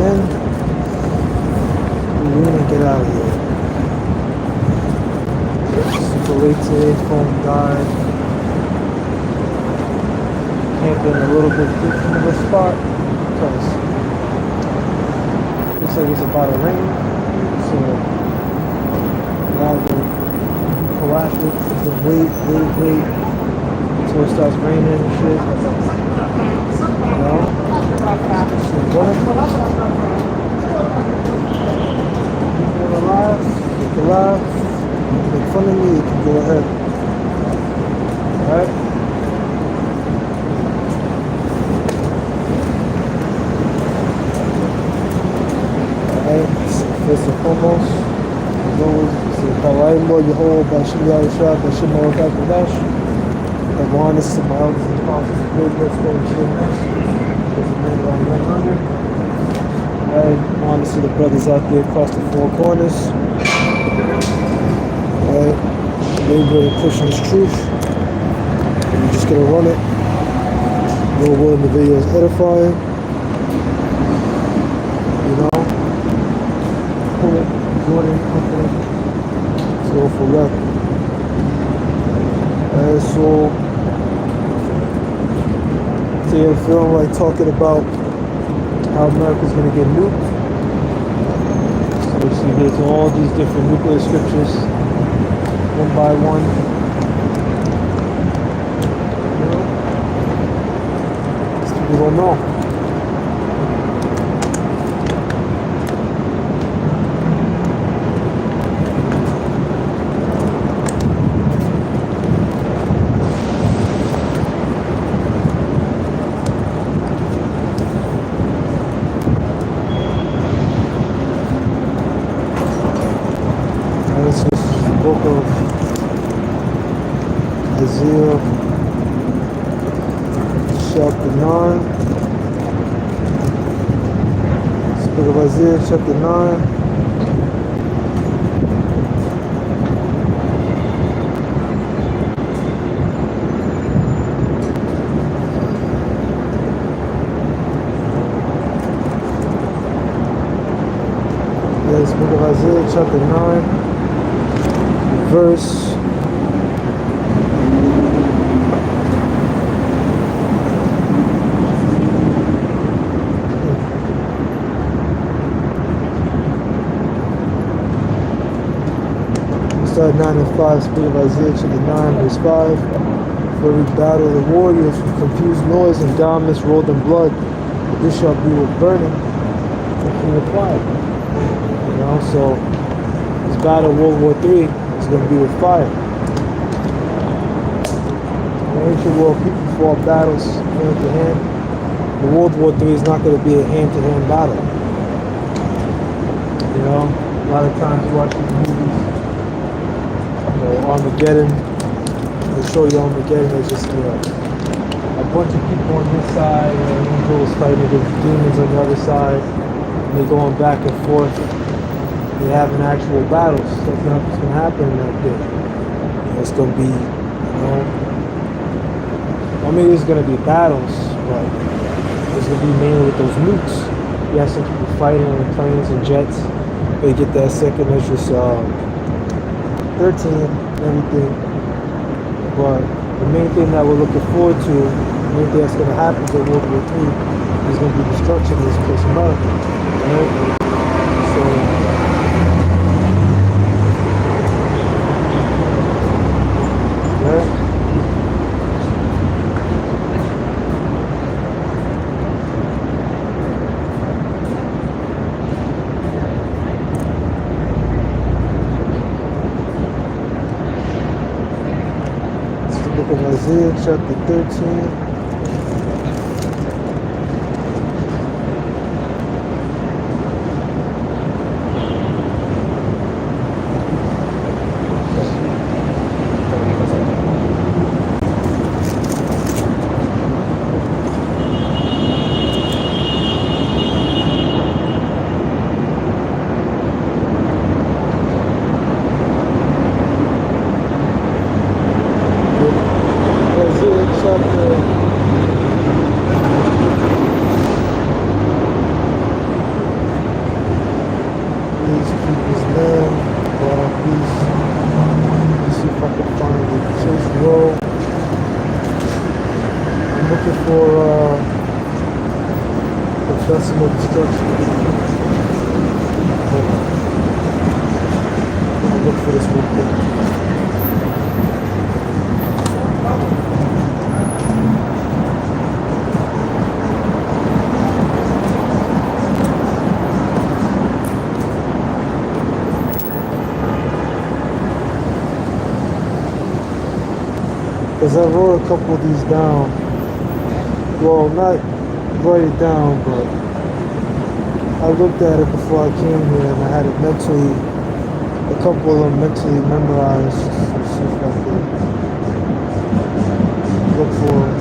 in. We win and get out of here. Super late today, phone died. Camping a little bit different of a spot because looks like it's about to rain. So rather proactive to wait until it starts raining and shit. You know? If you're alive, make fun of me, you can go ahead. Alright? Alright, first and foremost, as always, say Kawai Lo Yehovah Bashim Yahushua Bashim Mawakak Dash. I want this to my elders and apostles of greatness, going to share next. There's a man around 100. I want to see the brothers out there across the four corners. Alright, laboring, pushing this truth. And we're just gonna run it. Lord willing, the video is edifying. You know, pull it, exhorting, comforting. So for that. Alright, so today I'm feeling like talking about how America's gonna get nuked. So you see there's all these different nuclear scriptures, one by one. You know? These people don't know. Book of Isaiah, chapter 9. This book of Isaiah, chapter 9. Yes, book of Isaiah, chapter 9. Verse start 9 and 5, speak of Isaiah chapter 9, verse 5. For every battle of the warriors with confused noise and garments rolled in blood, but this shall be with burning and from the fire. You know, so this battle of World War III is going to be with fire. In the ancient world, people fought battles hand to hand. The World War III is not going to be a hand-to-hand battle. You know, a lot of times you watch these movies, you know, Armageddon. They show you Armageddon. It's just, you know, a bunch of people on this side, and angels fighting against demons on the other side. And they're going back and forth. They having actual battles. That's not what's going to happen in that day. You know, it's going to be, you know, I mean, there's going to be battles, but it's going to be mainly with those nukes. You have some people fighting on planes and jets. They get that second Esdras 13 and everything. But the main thing that we're looking forward to, the main thing that's going to happen in World War III is going to be destruction of this place, America. Right? So, yeah. Book of Isaiah, chapter 13. Chapter for this one thing. Because I wrote a couple of these down. Well, not write it down, but I looked at it before I came here and I had it mentally, a couple of them mentally memorized. Let's see if I can look for it.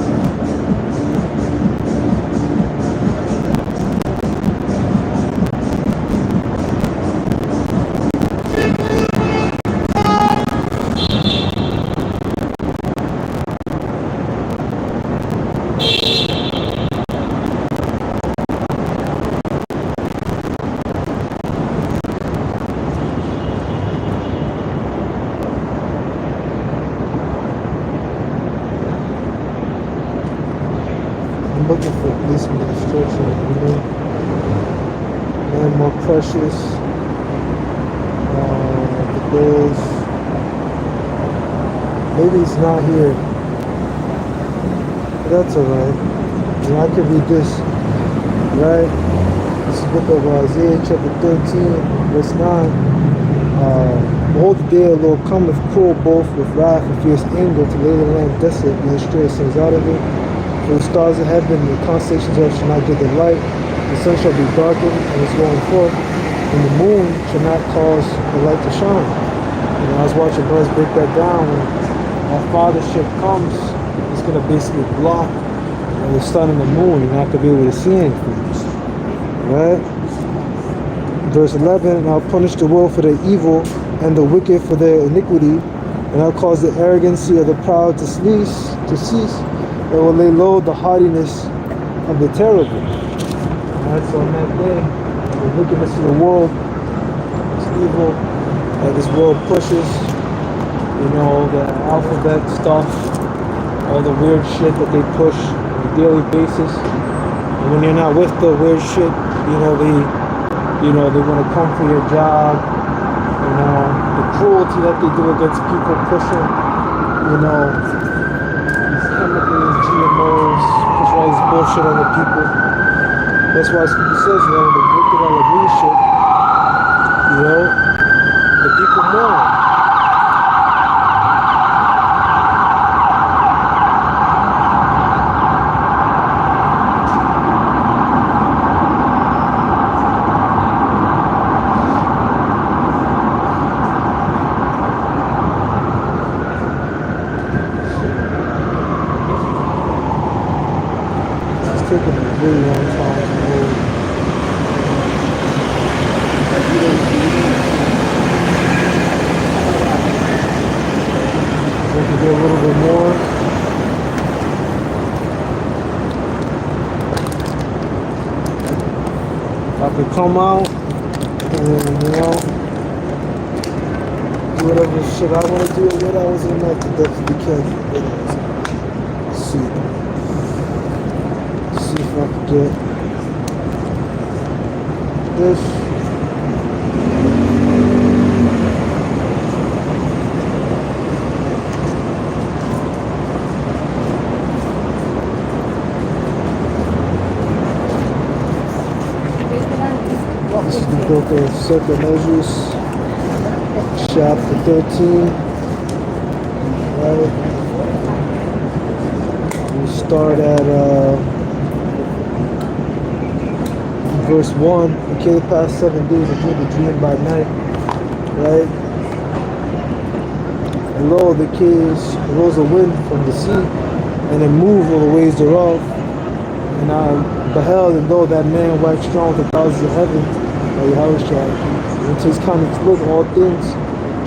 I'm looking for police administration, you know, and more precious, the bills. Maybe it's not here, but that's alright. You know, I could read this, right? This is the book of Isaiah chapter 13, verse 9. Behold, the day of the Lord cometh, cruel both with wrath and fierce anger, to lay the land desolate and destroy sins out of it. For the stars of heaven and the constellations of shall not give their light. The sun shall be darkened and its going forth, and the moon shall not cause the light to shine. You know, I was watching brothers break that down. When that fathership comes, it's going to basically block the sun and the moon. You're not going to be able to see anything. Right? Verse 11, and I'll punish the world for their evil and the wicked for their iniquity, and I'll cause the arrogancy of the proud to cease. It will lay low the haughtiness of the terrible. Alright, so on that day, the wickedness of the world, this evil that this world pushes, you know, the alphabet stuff, all the weird shit that they push on a daily basis. And when you're not with the weird shit, they want to come for your job. You know, the cruelty that they do against people pushing, you know, chemicals, GMOs, push all this bullshit on the people. That's why Scripture says, you know, the wicked are the leadership, you know, the people mourn. Taking a really long time to move. We can do a little bit more. I could come out and, you know, do whatever shit I want to do. What I was in the night to definitely can. Let's see. See if I can get this. This is the book of Second Measures, chapter 13. Right. We start at verse 1, it came past 7 days and dreamed a dream by night, right? And lo, the caves arose a wind from the sea, and it moved all the ways thereof. And I beheld, and lo, that man waxed strong with the powers of heaven, by Yahushua, until his countenance looked, all things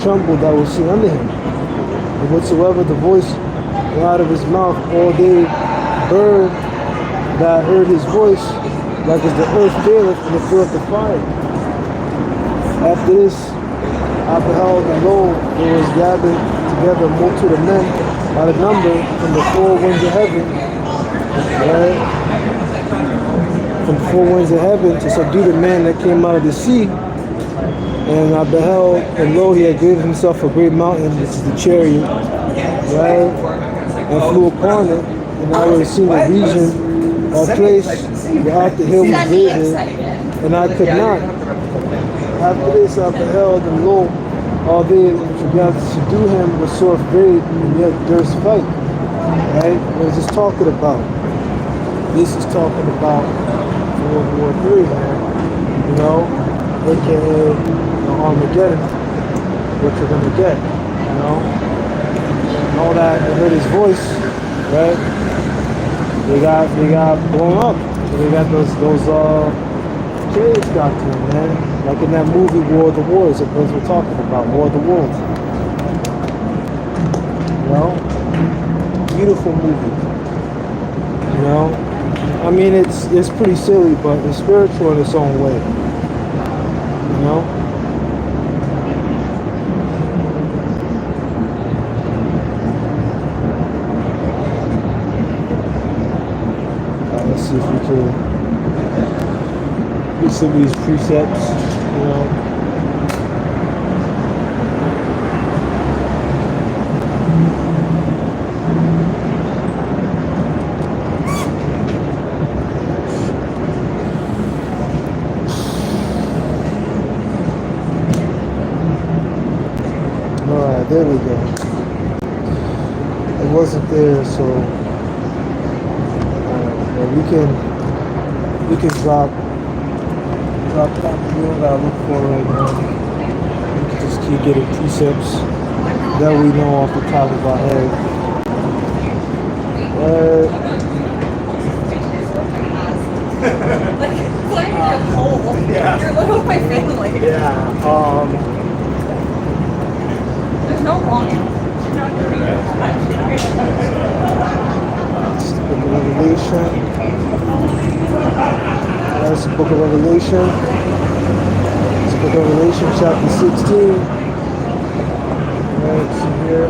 trembled that were seen under him. And whatsoever the voice went out of his mouth, all they bird that heard his voice, like as the earth faileth and it filleth the fire. After this, I beheld, and lo, there was gathered together a multitude of men by the number from the four winds of heaven, right? From the four winds of heaven to subdue the man that came out of the sea, And I beheld, and lo, he had given himself a great mountain, this is the chariot, right? And flew upon it, and I was seen a region, a place without the hill was vivid, and I could not. After this I beheld, and lo, all they forgot to subdue him was sore afraid, and yet durst fight. Right? What is this talking about? This is talking about World War III, man. You know, aka Armageddon, what you're gonna get, you know, and all that. They heard his voice, right? They got blown up. They got those chariots got to them, man. Like in that movie War of the Worlds, that we're talking about, War of the Worlds. You know, beautiful movie. You know, I mean it's pretty silly, but it's spiritual in its own way. You know. Let's see if we can get some of these precepts, you know. Alright, there we go. It wasn't there, so we can drop that. We don't gotta look for it right now. We can just keep getting precepts that we know off the top of our head. Yeah. You're living with my family. Yeah. There's no wrong. It's the book of Revelation. That's the book of Revelation. It's the book of Revelation, chapter 16. Right, see here.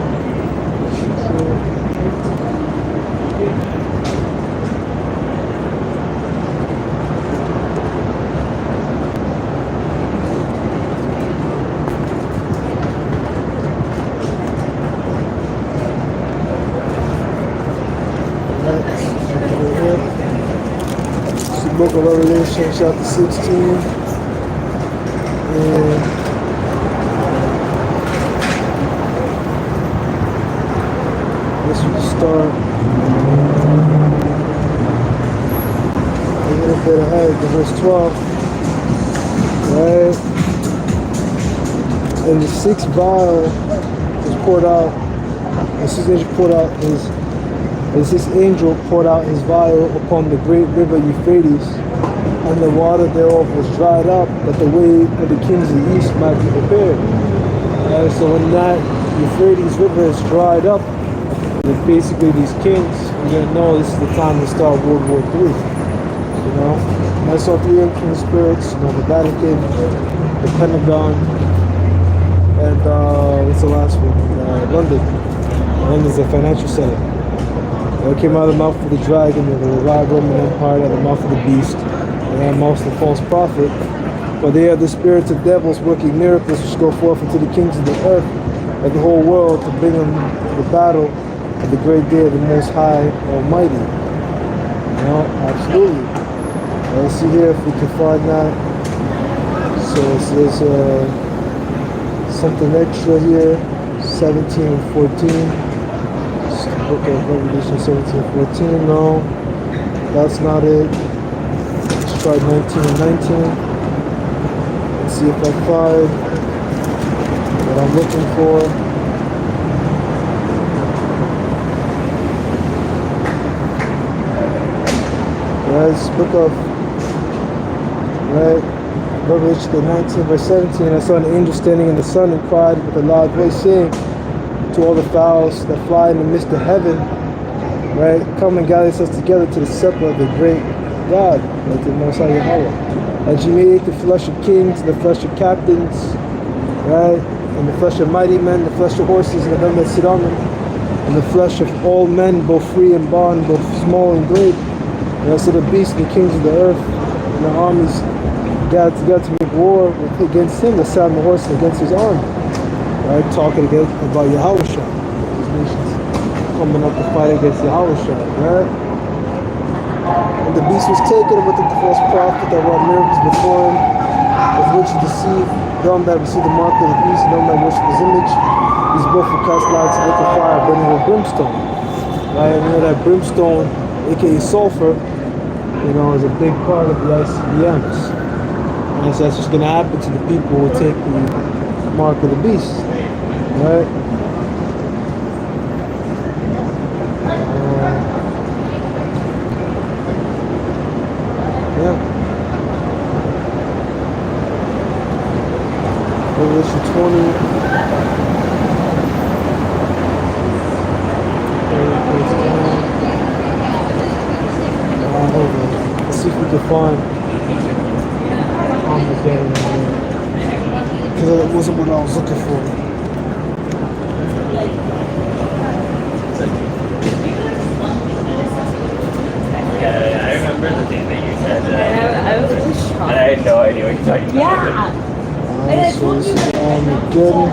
Book of Revelation, chapter 16, and this will start a little bit ahead to verse 12, right? And the sixth vial was poured out, as this angel poured out his vial upon the great river Euphrates, and the water thereof was dried up, that the way of the kings of the east might be prepared. So when that Euphrates river is dried up, then basically these kings, you're gonna know this is the time to start World War III. You know, and that's all three king spirits. You know, the Vatican, the Pentagon, and what's the last one? London. London's the financial center. It came out of the mouth of the dragon, and the revived Roman Empire, and the mouth of the beast, and the mouth of the false prophet. For they are the spirits of devils working miracles which go forth into the kings of the earth and the whole world to bring them the battle of the great day of the Most High Almighty. You know, absolutely. Let's see here if we can find that. So there's something extra here, 17 and 14. Book of Revelation 17:14. No, that's not it. Let's try 19 and 19. Let's see if I find what I'm looking for. Yes, book of Revelation 19 verse 17. I saw an angel standing in the sun and cried with a loud voice, saying to all the fowls that fly in the midst of heaven, right? Come and gather us together to the supper of the great God, like the Most High Yahweh. As you may eat the flesh of kings, the flesh of captains, right? And the flesh of mighty men, the flesh of horses, and them that sit on them, and the flesh of all men, both free and bond, both small and great, and also the beasts and the kings of the earth, and the armies got to make war against him, that sat on the horse against his army. Right? Talking about Yahushua. These nations coming up to fight against Yahushua, right? And the beast was taken with the false prophet that wrought miracles before him, with which he deceived them that received the mark of the beast, and them that worship his image. These both were cast out to liquid fire, burning with brimstone. Right? And you know that brimstone, aka sulfur, you know, is a big part of the ICBMs. And so that's what's going to happen to the people who take the mark of the beast. Right? Yeah. Revelation 20. Let's see if we can find Armageddon, because it wasn't what I was looking for. Yeah, I remember the thing that you said. I was really shocked. And I had no idea what you're talking about. Yeah. So this is Armageddon.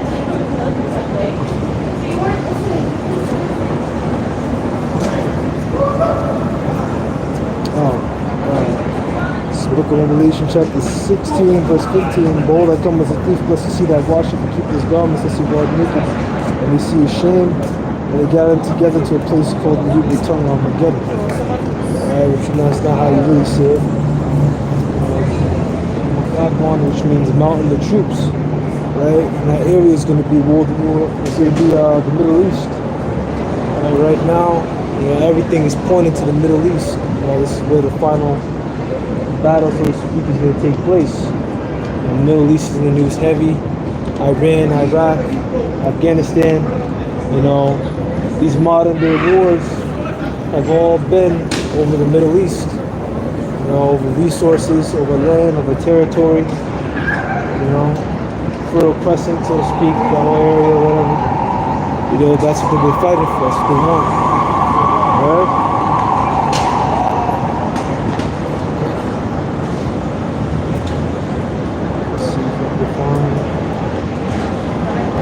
Book of Revelation chapter 16 verse 15. Behold, I come as a thief, blessed to see that washeth and keep his garments, lest he go out naked, and they see his shame, and they gather them together to a place called in Hebrew tongue Armageddon. Which that's not how you really say it. Agmon, which means mountain of troops. Right? And that area is going to be world war. It's going to be the Middle East. Right now, you know, everything is pointing to the Middle East. This is where the final battle, so to speak, is going to take place. The Middle East is in the news heavy. Iran, Iraq, Afghanistan. You know, these modern day wars have all been over the Middle East. You know, over resources, over land, over territory. You know, Fertile Crescent, so to speak, the whole area, whatever. You know, that's what they've been fighting for. That's what they want. Alright?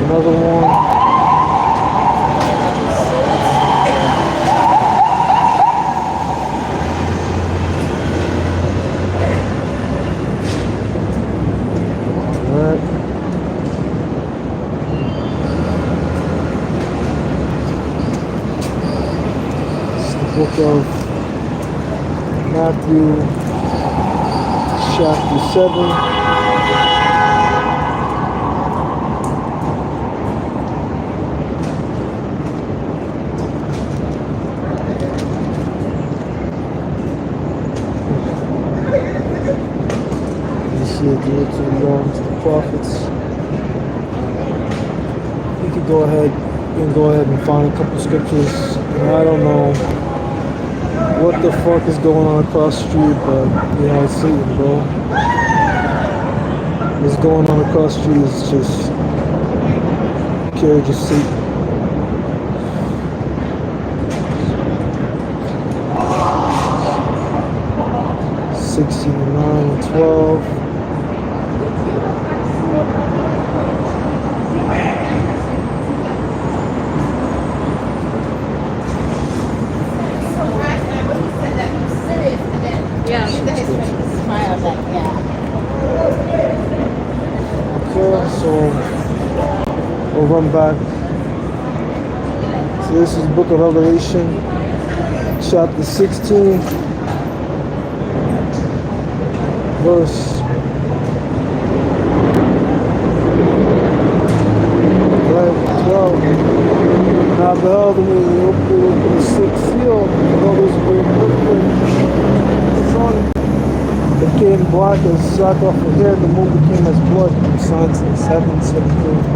Another one. Alright. This is the book of Matthew, chapter 7. To the law and to the prophets. You can go ahead and find a couple scriptures. I don't know what the fuck is going on across the street, but you know, it's Satan, bro. What's going on across the street is just carriage of Satan. $16 and $9 and $12. So we'll run back. So this is the book of Revelation, chapter 16, verse 12. Now I beheld when he opened the sixth seal, and all those great footprints on it. It became black as sackcloth of hair, the moon became as blood, and signs in the heavens and the earth.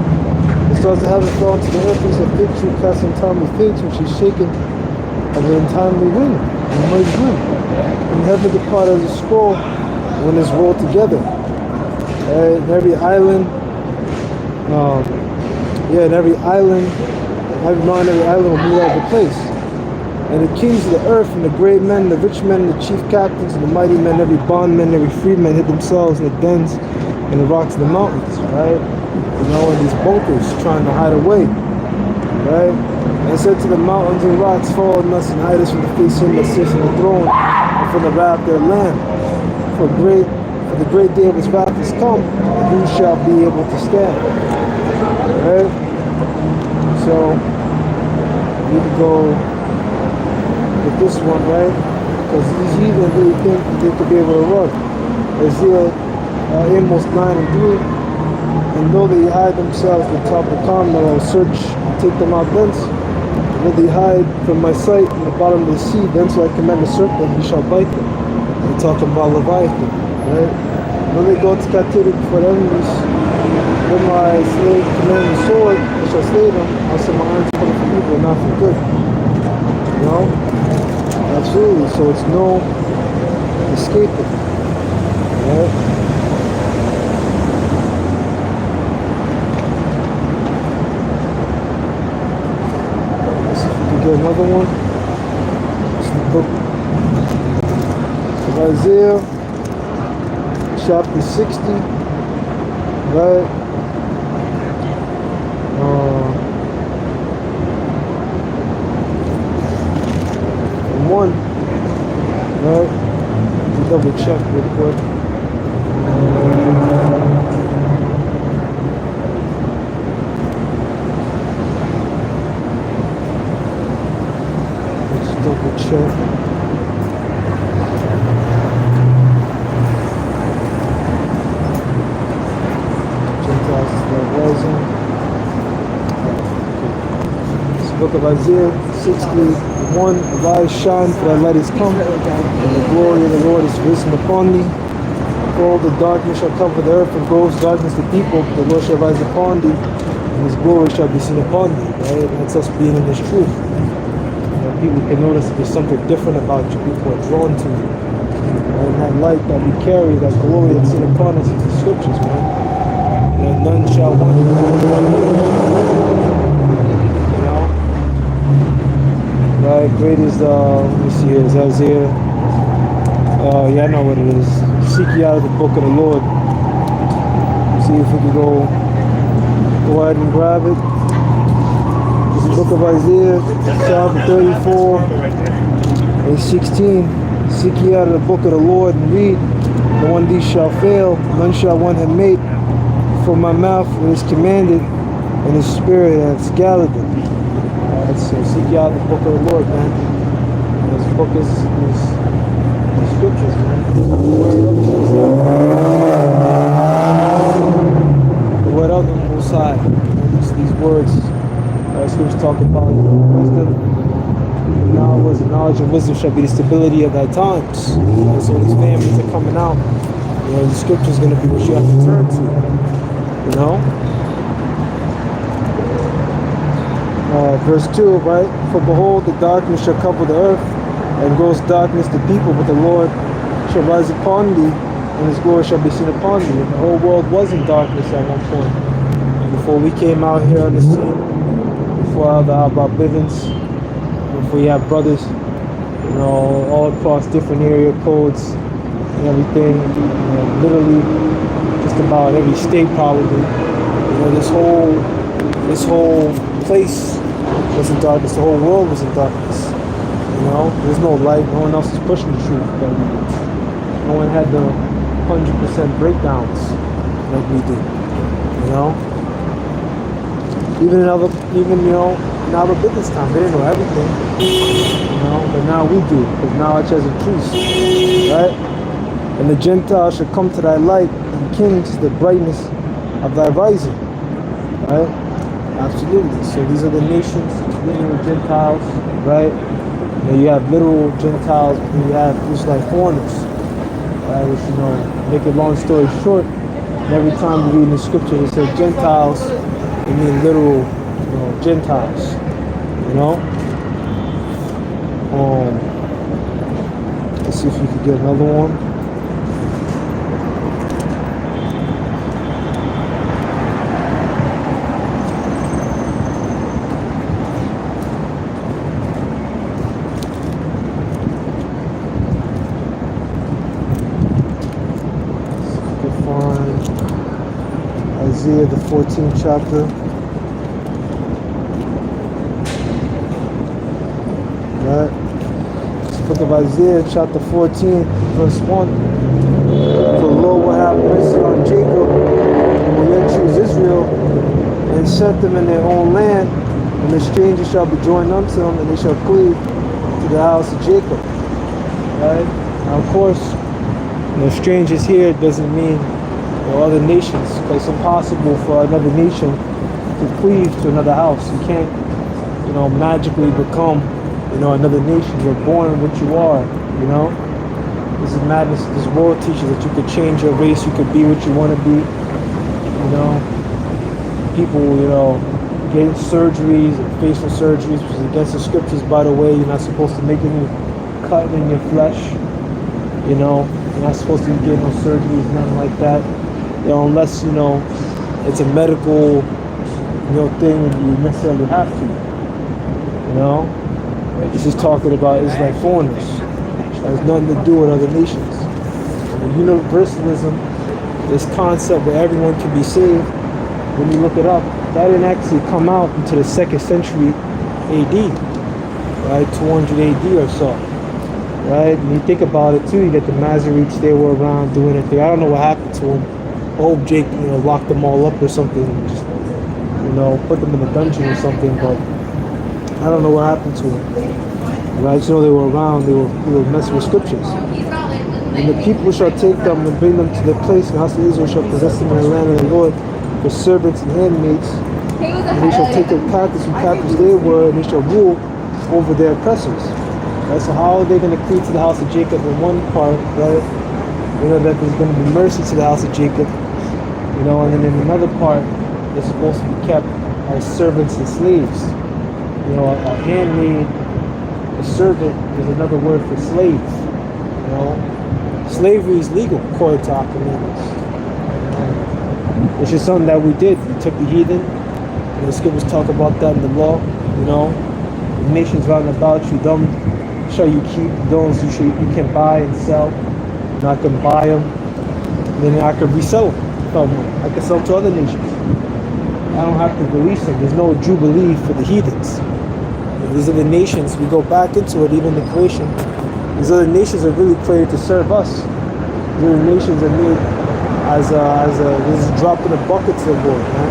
The stars of heaven fell into the earth as a fig tree cast untimely figs, which is shaken of an untimely wind, and a mighty wind. And heaven departed as a scroll when it's rolled together. And every island, every mountain, every island will move out of the place. And the kings of the earth, and the great men, the rich men, the chief captains, and the mighty men, every bondman, every freedman hid themselves in the dens and the rocks of the mountains, right? You know, in these bunkers, trying to hide away, right? And it said to the mountains and rocks, fall on us and hide us from the face of him that sits on the throne, and from the wrath of their Lamb. For the great day of his wrath is come, and who shall be able to stand? Right? So, you can go with this one, right? Because these heathen really think they could be able to run. Isaiah Amos 9 and 3. And though they hide themselves at the top of the Carmel, I will search and take them out thence. Will they hide from my sight in the bottom of the sea? Thence will I command the serpent, he shall bite them. We're talking about Leviathan, right? When they go to captivity before their enemies, when my slave command the sword, I shall slay them. I'll set my arms for evil and not for good. You know? Absolutely. So it's no escaping. Right? Let's see if we can get another one. It's the book of Isaiah, chapter 60. Right? One, right? Double check real quick. Let's double check. Gentiles that rising. This book of Isaiah 61. Arise, shine, for thy light is come, and the glory of the Lord is risen upon thee. All the darkness shall cover the earth, and gross darkness the people. The Lord shall rise upon thee, and his glory shall be seen upon thee. Right? That's us being in this truth. You know, people can notice that there's something different about you. People are drawn to you. And that light that we carry, that glory that's seen upon us is the scriptures, man. And none shall want you. Right, great is let me see here, is Isaiah. Yeah, I know what it is. Seek ye out of the book of the Lord. See if we can go ahead and grab it. This is the book of Isaiah, chapter 34 and 16. Seek ye out of the book of the Lord and read. The one these shall fail, none shall one have made. For my mouth is commanded, and his spirit hath gathered them. So seek ye out the book of the Lord, man. This book is the scriptures, man. The word of the Most High. These words, scriptures talk about wisdom. Knowledge and wisdom shall be the stability of thy times. So when these families are coming out, you know, the scripture is going to be what you have to turn to. You know? Verse 2, right? For behold, the darkness shall cover the earth, and gross darkness the people, but the Lord shall rise upon thee, and his glory shall be seen upon thee. And the whole world was in darkness at one point. Before we came out here on the scene, before our Bivens, before you have brothers, you know, all across different area codes and everything, you know, literally just about every state probably. You know, this whole place was in darkness, the whole world was in darkness. You know, there's no light, no one else is pushing the truth, but no one had the 100% breakdowns like we did. You know? Even in our business time, they didn't know everything. You know, but now we do, because knowledge has increased. Right? And the Gentiles shall come to thy light, and kings the brightness of thy rising. Right? Absolutely. So these are the nations, literal Gentiles, right? And you have literal Gentiles, and you have just like foreigners, right? Which, you know, make a long story short, and every time you read in the scripture it says Gentiles, it means literal, you know, Gentiles, you know? Let's see if we can get another one. Isaiah, the 14th chapter. Right? It's the book of Isaiah, chapter 14, verse 1. For the Lord will have mercy on Jacob, and will yet choose Israel, and set them in their own land, and the strangers shall be joined unto them, and they shall cleave to the house of Jacob. Right? Now, of course, strangers here doesn't mean other nations, because it's impossible for another nation to cleave to another house. You can't, magically become, another nation. You're born what you are, This is madness. This world teaches that you could change your race, you could be what you want to be, People, getting surgeries and facial surgeries, which is against the scriptures, by the way. You're not supposed to make any cut in your flesh, You're not supposed to be getting no surgeries, nothing like that. Unless, it's a medical, thing and you necessarily have to, This is talking about Israelite foreigners. It has nothing to do with other nations. And universalism, this concept where everyone can be saved, when you look it up, that didn't actually come out until the 2nd century AD, right? 200 AD or so, right? When you think about it too, you get the Masoretes, they were around doing it. I don't know what happened to them. I hope Jake, locked them all up or something, and just, put them in a dungeon or something, but I don't know what happened to them. Right? They were around, they were messing with scriptures. And the people shall take them and bring them to their place, and the house of Israel shall possess them in the land of the Lord, for servants and handmaids. And they shall take them captives from captives they were, and they shall rule over their oppressors. Right? So how are they going to cleave to the house of Jacob in one part, right? That there's going to be mercy to the house of Jacob, and then in another part, they're supposed to be kept as servants and slaves. A handmaid, a servant is another word for slave. Slavery is legal according to our commandments. Which is something that we did. We took the heathen. The scriptures talk about that in the law. The nations round about you, them shall you keep. Those you can buy and sell. And I can buy them, and then I can resell them. I can sell them to other nations. I don't have to release them. There's no jubilee for the heathens. These other nations, we go back into it, even the creation. These other nations are really created to serve us. These other nations are made as a drop in the bucket to the Lord, man.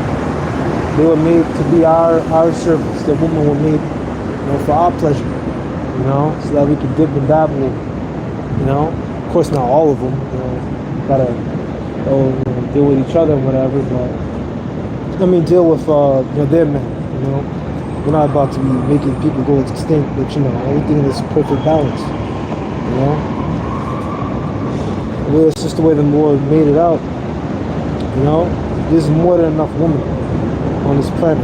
They were made to be our servants. The women were made, for our pleasure, so that we can dip and dabble, Of course, not all of them, gotta deal with each other and whatever, but deal with their men, We're not about to be making people go extinct, but everything is perfect balance, It's just the way the Lord made it out, There's more than enough women on this planet,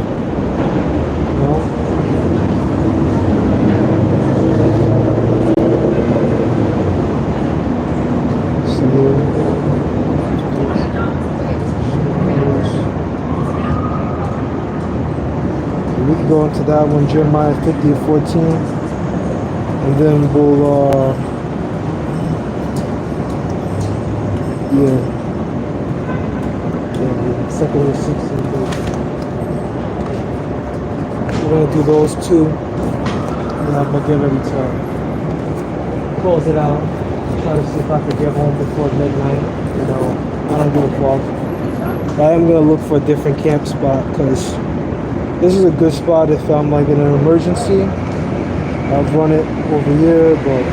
We can go into that one, Jeremiah 50:14, and then we'll, second 16. We're gonna do those two, and I'm gonna get ready to close it out. Try to see if I can get home before midnight. I don't give a fuck. I am gonna look for a different camp spot because this is a good spot if I'm like in an emergency. I've run it over here, but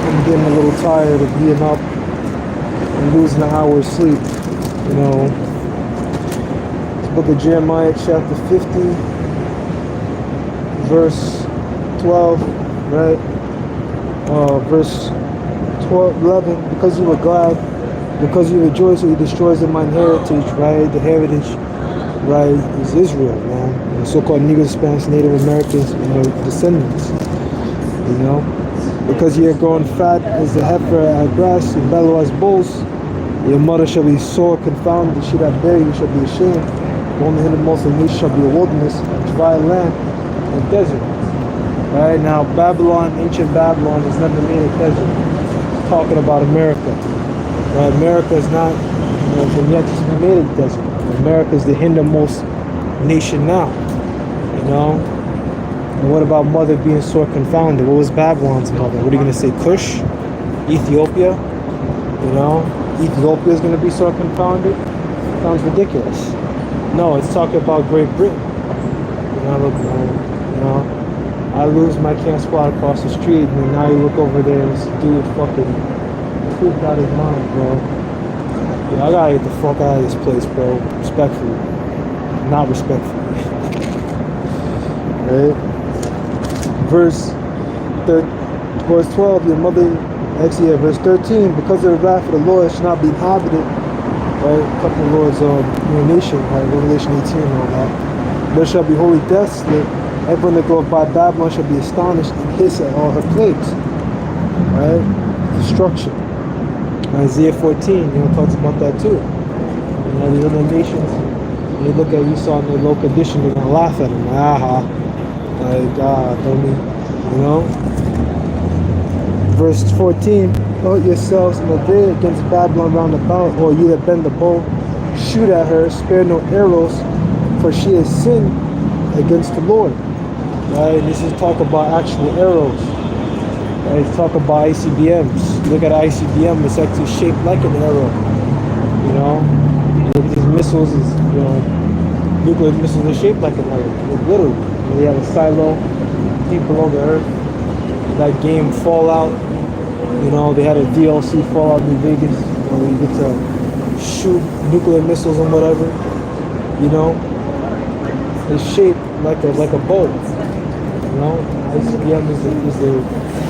I'm getting a little tired of being up and losing an hour's sleep. This book of Jeremiah, chapter 50, verse 12, right? Verse 12, 11. Because you were glad, because you rejoice, so he destroys the mine heritage, right? The heritage, right, is Israel, man. The so-called Negroes, Spanish, Native Americans, and their descendants, Because you are growing fat as the heifer at grass, and bellow as bulls, your mother shall be sore confounded, she that bare you shall be ashamed. The only hindermost of the nation shall be a wilderness, a dry land, and desert. Right now, Babylon, ancient Babylon, is never made a desert. It's talking about America. Right? America is not, from yet to be made a desert. America is the hindermost nation now. You know? And what about mother being sore confounded? What was Babylon's mother? What are you going to say? Cush? Ethiopia? You know? Ethiopia is going to be sore confounded? Sounds ridiculous. No, it's talking about Great Britain. You know, I lose my camp spot across the street, and then now you look over there and this dude fucking pooped out his mind, bro. Yeah, I gotta get the fuck out of this place, bro. Respectfully. Not respectfully. Right? Verse 12, your mother, actually, yeah, verse 13, because of the wrath of the Lord shall not be inhabited, right? A couple of Lord's nation, right? Revelation 18 and all that. There shall be holy desolate. Everyone that goeth by Babylon shall be astonished and hiss at all her plagues. Right? Destruction. Isaiah 14, talks about that too. The other nations, when you look at Esau in their low condition, they're gonna laugh at him. Like, don't we, Verse 14, out yourselves in the day against Babylon round about, or ye that bend the bow, shoot at her, spare no arrows, for she has sinned against the Lord. Right? This is talk about actual arrows. Right? It's talk about ICBMs. Look at ICBM, it's actually shaped like an arrow. These missiles is, nuclear missiles are shaped like an arrow. Literally. They have a silo deep below the earth. That game Fallout, they had a DLC Fallout New Vegas where you get to shoot nuclear missiles and whatever. It's shaped like a bow. ICBM is the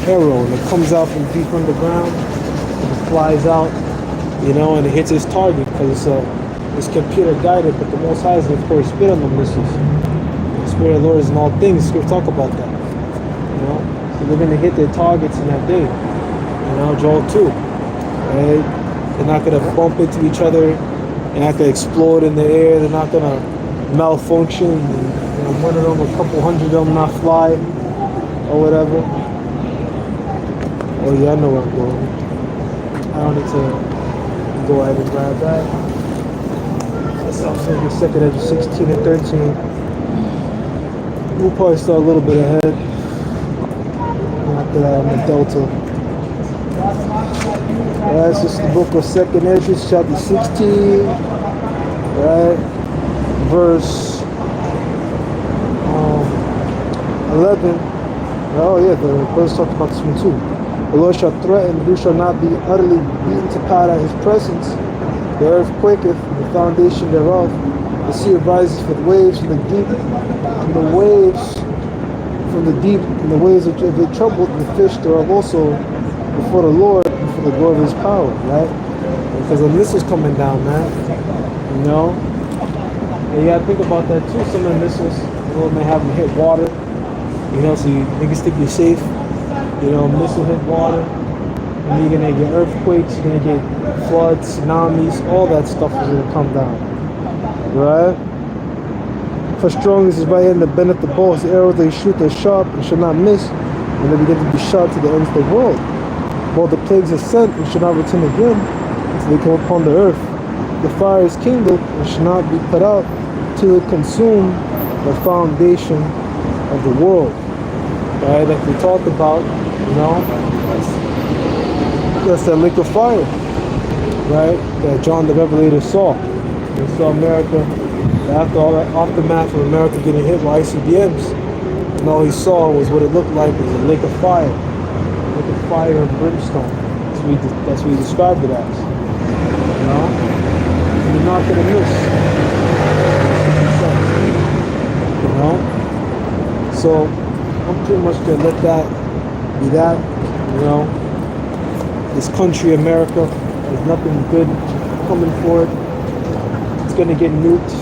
arrow, and it comes out from deep underground, and it flies out, and it hits its target because it's computer guided. But the Most High is, of course, spit on the missiles. The Spirit of the Lord is in all things. Scripture talk about that. So they're gonna hit their targets in that day. Joel 2. Right? They're not gonna bump into each other. They're not gonna explode in the air. They're not gonna malfunction. And, one of them, a couple hundred of them not fly or whatever. Oh yeah, I know where I'm going. I don't need to go ahead and grab that. That's what I'm saying. The second edge 16 and 13. We'll probably start a little bit ahead. After that, I'm a Delta. Alright, this is the book of 2nd Ezra, chapter 16. Right? Verse 11. Oh yeah, the verse talked about this one too. The Lord shall threaten, who shall not be utterly beaten to powder at his presence. The earth quaketh, the foundation thereof. The sea rises for the waves from the deep, and the waves from the deep, and the waves of it troubled, and the fish thereof also before the Lord, and for the glory of his power, right? Because the missiles coming down, man. And you gotta think about that too. Some of the missiles, may have them hit water, so you niggas think you're safe. Missile hit water, and you're gonna get earthquakes, you're gonna get floods, tsunamis, all that stuff is gonna come down, right? For strong is his right hand that bendeth the bow, his arrows they shoot are sharp and shall not miss, and they begin to be shot to the ends of the world. While the plagues are sent and shall not return again, until they come upon the earth. The fire is kindled and shall not be put out, till it consume the foundation of the world. Right, like we talked about, that's that lake of fire, right? That John the Revelator saw. He saw America, after all that aftermath of America getting hit by ICBMs, and all he saw was what it looked like was a lake of fire. Lake of fire and brimstone. That's what he described it as. And you're not gonna miss. So I'm pretty much gonna let that be that. This country, America, there's nothing good coming for it. It's gonna get nuked.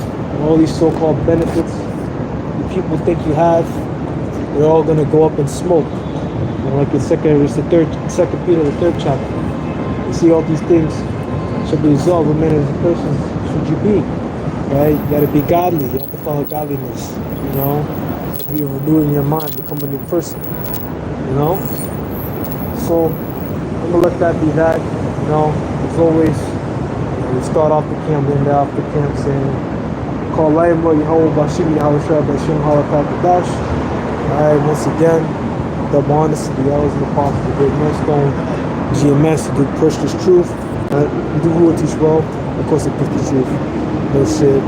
All these so-called benefits the people think you have, they're all gonna go up in smoke. Like in Second Peter, the 3rd chapter. You see all these things should be resolved. What manner of person should you be? Right? You gotta be godly. You have to follow godliness. Be renewed in your mind, become a new person. So I'm gonna let that be that. as always, we start off the camp, we end off the camp saying, Call Laima, Yahweh, Bashim, Yahweh, Shah, Bashim, Halakat, Dash. Alright, once again, double honors to the elders and apostles, the great millstone, GMS, to push this truth. We do who will teach well, of course, they push the truth. No shit.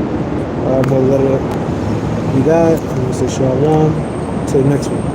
I'm gonna let it be that. I'm gonna say shalom. Till the next one.